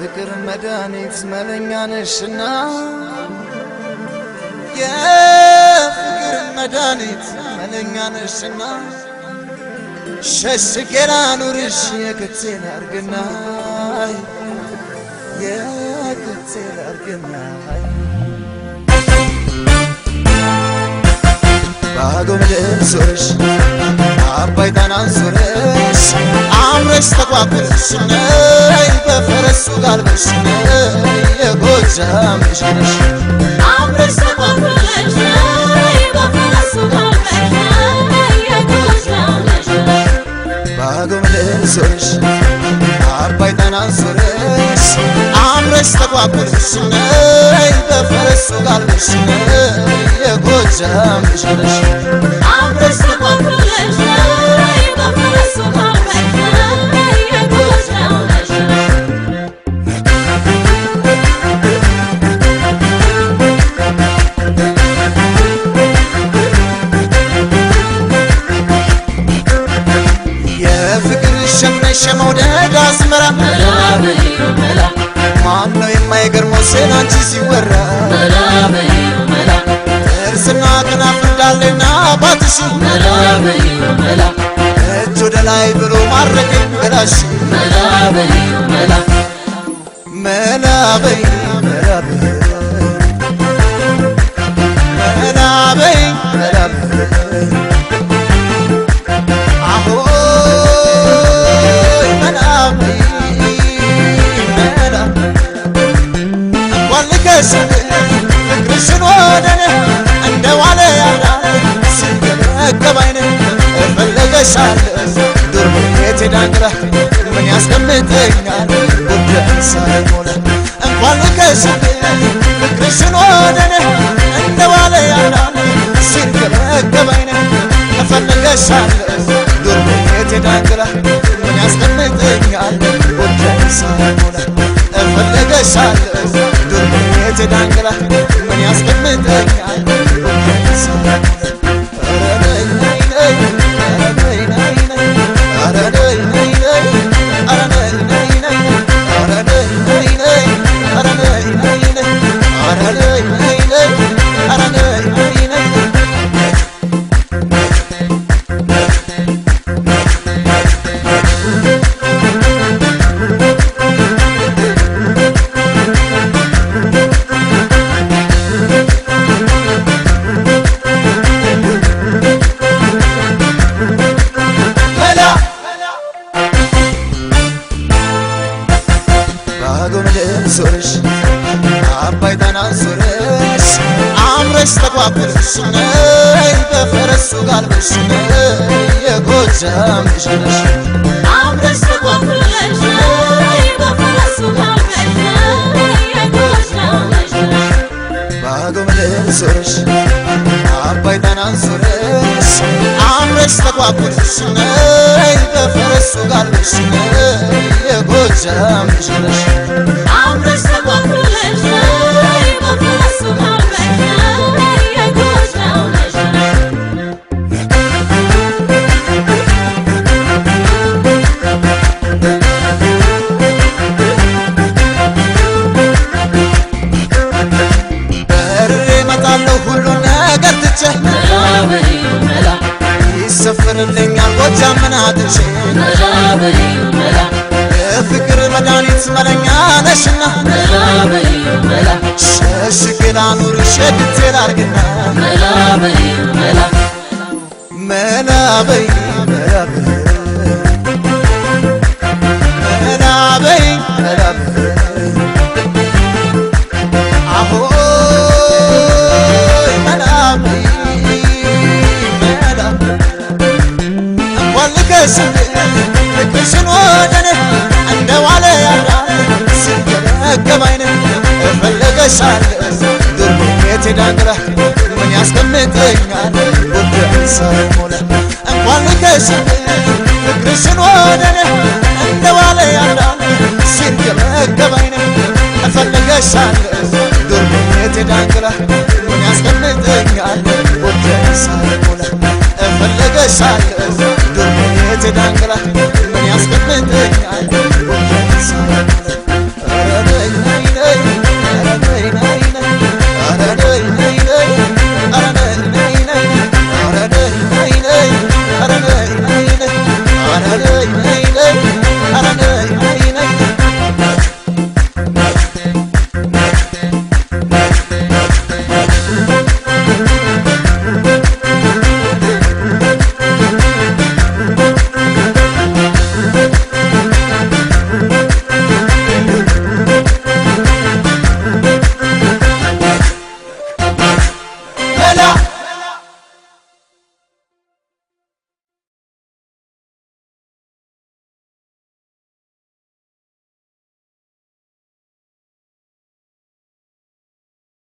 የፍቅር መድኃኒት መለኛ ነሽና መድኃኒት መለኛ ነሽና ሸሽጌ ላኑርሽ የክቴን አርግና የክቴን አርግና ባዶ ምድር ዞረሽ አባይ ጣናን ዞረሽ አምረሽ ተቋቁለሽ ነይ በፈረሱ ጋልበሽ ነይ የጎጃም ልጅ ነሽ አምረሽ ተቋቁለሽ ነይ በፈረሱ ጋልበሽ ነይ የጎጃም ልጅ ነሽ ባዶ ምድር ዞረሽ አባይ ጣናን ዞረሽ አምረሽ ተቋቁለሽ ነይ በፈረሱ ጋልበሽ ነይ የጎጃም ልጅ ነሽ አምረሽ ተቋቁለሽ ነይ በፈረሱ ጋልበሽ ነይ የጎጃም ልጅ ነሽ የፍቅር ሸምነሽ መውደድ አስመራ ማነው የማይገርመው ስላንቺ ሲወራ ጥርስና ከናፍር እንዳለና ባትሽ እጅ ወደ ላይ ብሎ ማረገኝ ገላሽ መላ በይ መላ በይ መላ በይ ፍቅርሽን ወደኔ እንደ ዋለ ያዳነ ሲገበገብ አይኔ እፈለገሻለሁ ዱር ቤቴ ዳንግላ ምን ያስቀምጠኛል ጉዳይ ሳይሞላ እንኳን ልከሽልኝ ፍቅርሽን ወደኔ እንደ ዋለ ያዳነ ሲገበገብ አይኔ እፈለገሻለሁ ዱር ቤቴ ዳንግላ ምን ያስቀምጠኛል ጉዳይ ሳይሞላ እፈለገሻለሁ ዱር ቤቴ ዳንግላ ምን ያስቀምጠኛል ጉዳይ ሳይሞላ ዞረሽ አባይ ጣናን ዞረሽ አምረሽ ተቋቁለሽ ነይ በፈረሱ ጋልበሽ ነይ የጎጃም ልጅ ነሽ አምረሽ ተቋቁለሽ ነይ በፈረሱ ጋልበሽ ነይ የጎጃም ልጅ ነሽ ባዶ ምድር ዞረሽ አባይ ጣናን ዞረሽ አምረሽ ተቋቁለሽ ነይ በፈረሱ ጋልበሽ ነይ የጎጃም ልጅ ነሽ አምረሽ ተቋቁለሽ ነይ በፈረሱ ጋልበሽ ነይ የጎጃም ልጅ ነሽ በርሬ እመጣለሁ ሁሉን ነገር ትቼ መላ በይ መላ ይሰፍርልኛል ጎጃም ምናትቼ መላ በይ መላ የፍቅር መድኃኒት መለኛ ነሽና መላ በይ መላ ሸሽጌ ላኑርሽ የክቴ ላርግና መላ በይ መላ በይ መላ በይ አሆይ መላ በይ መላ እንኳን ልከሽልኝ ፍቅርሽን ወደኔ እንደ ዋለ ያዳነ ሲገበገብ አይኔ እፈለገሻለሁ ዱር ቤቴ ዳንግላ ምን ያስቀምጠኛል ጉዳይ ሳይሞላ እንኳን ልከሽልኝ ፍቅርሽን ወደኔ እንደ ዋለ ያዳነ ሲገበገብ አይኔ እፈለገሻለሁ ዱር ቤቴ ዳንግላ ምን ያስቀምጠኛል ጉዳይ ሳይሞላ እፈለገሻለሁ